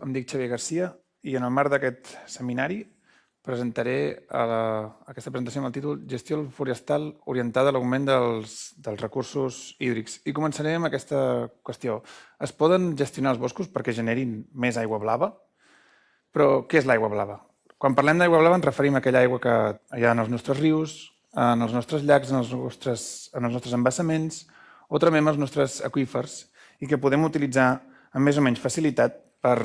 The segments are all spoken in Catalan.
Em dic Xavier Garcia i en el marc d'aquest seminari presentaré aquesta presentació amb el títol Gestió forestal orientada a l'augment dels recursos hídrics. I començaré amb aquesta qüestió. Es poden gestionar els boscos perquè generin més aigua blava? Però què és l'aigua blava? Quan parlem d'aigua blava ens referim a aquella aigua que hi ha en els nostres rius, en els nostres llacs, en els nostres embassaments o també en els nostres aqüífers i que podem utilitzar amb més o menys facilitat per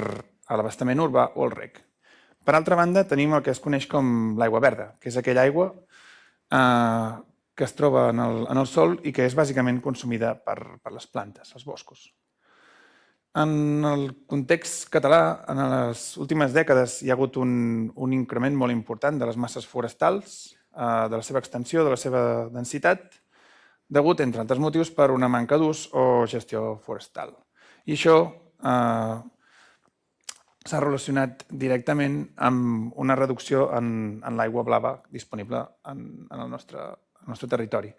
a l'abastament urbà o el reg. Per altra banda, tenim el que es coneix com l'aigua verda, que és aquella aigua que es troba en el sòl i que és bàsicament consumida per les plantes, els boscos. En el context català, en les últimes dècades hi ha hagut un increment molt important de les masses forestals, de la seva extensió, de la seva densitat, degut, entre altres motius, per una manca d'ús o gestió forestal. I això s'ha relacionat directament amb una reducció en l'aigua blava disponible en el nostre territori.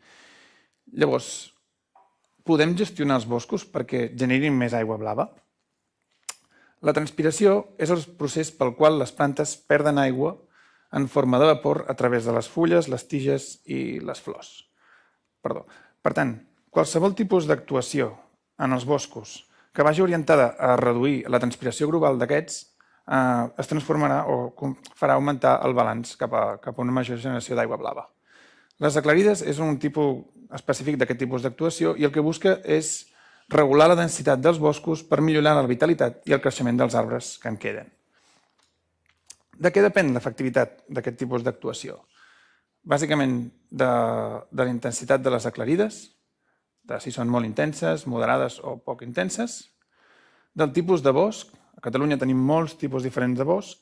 Llavors, podem gestionar els boscos perquè generin més aigua blava? La transpiració és el procés pel qual les plantes perden aigua en forma de vapor a través de les fulles, les tiges i les flors. Per tant, qualsevol tipus d'actuació en els boscos que vagi orientada a reduir la transpiració global d'aquests es transformarà o farà augmentar el balanç cap a una major generació d'aigua blava. Les aclarides és un tipus específic d'aquest tipus d'actuació i el que busca és regular la densitat dels boscos per millorar la vitalitat i el creixement dels arbres que en queden. De què depèn l'efectivitat d'aquest tipus d'actuació? Bàsicament de la intensitat de les aclarides, de si són molt intenses, moderades o poc intenses, del tipus de bosc. A Catalunya tenim molts tipus diferents de bosc,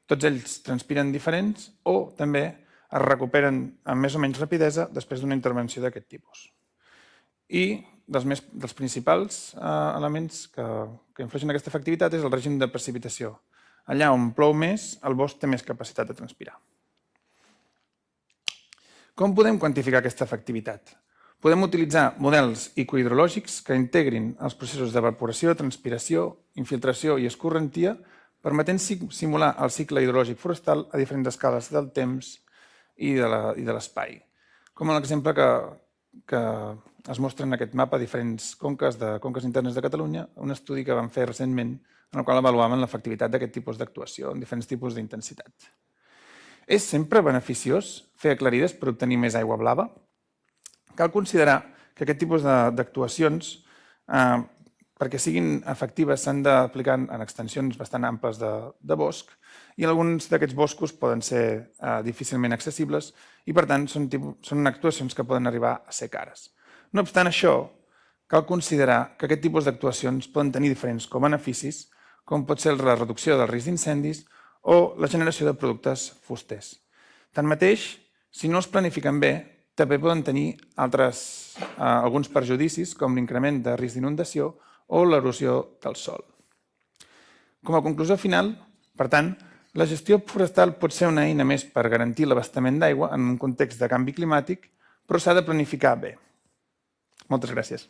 tots ells transpiren diferents o també es recuperen amb més o menys rapidesa després d'una intervenció d'aquest tipus. I dels principals elements que influeixen en aquesta efectivitat és el règim de precipitació. Allà on plou més, el bosc té més capacitat de transpirar. Com podem quantificar aquesta efectivitat? Podem utilitzar models ecohidrològics que integrin els processos d'evaporació, transpiració, infiltració i escorrentia, permetent simular el cicle hidrològic forestal a diferents escales del temps i de l'espai. Com l'exemple que es mostra en aquest mapa diferents conques internes de Catalunya, un estudi que vam fer recentment en el qual avaluaven l'efectivitat d'aquest tipus d'actuació en diferents tipus d'intensitat. És sempre beneficiós fer aclarides per obtenir més aigua blava? Cal considerar que aquest tipus d'actuacions, perquè siguin efectives, s'han d'aplicar en extensions bastant amples de bosc i alguns d'aquests boscos poden ser difícilment accessibles i, per tant, són actuacions que poden arribar a ser cares. No obstant això, cal considerar que aquest tipus d'actuacions poden tenir diferents beneficis, com pot ser la reducció del risc d'incendis o la generació de productes fusters. Tanmateix, si no es planifiquen bé, també poden tenir alguns perjudicis, com l'increment de risc d'inundació o l'erosió del sòl. Com a conclusió final, per tant, la gestió forestal pot ser una eina més per garantir l'abastament d'aigua en un context de canvi climàtic, però s'ha de planificar bé. Moltes gràcies.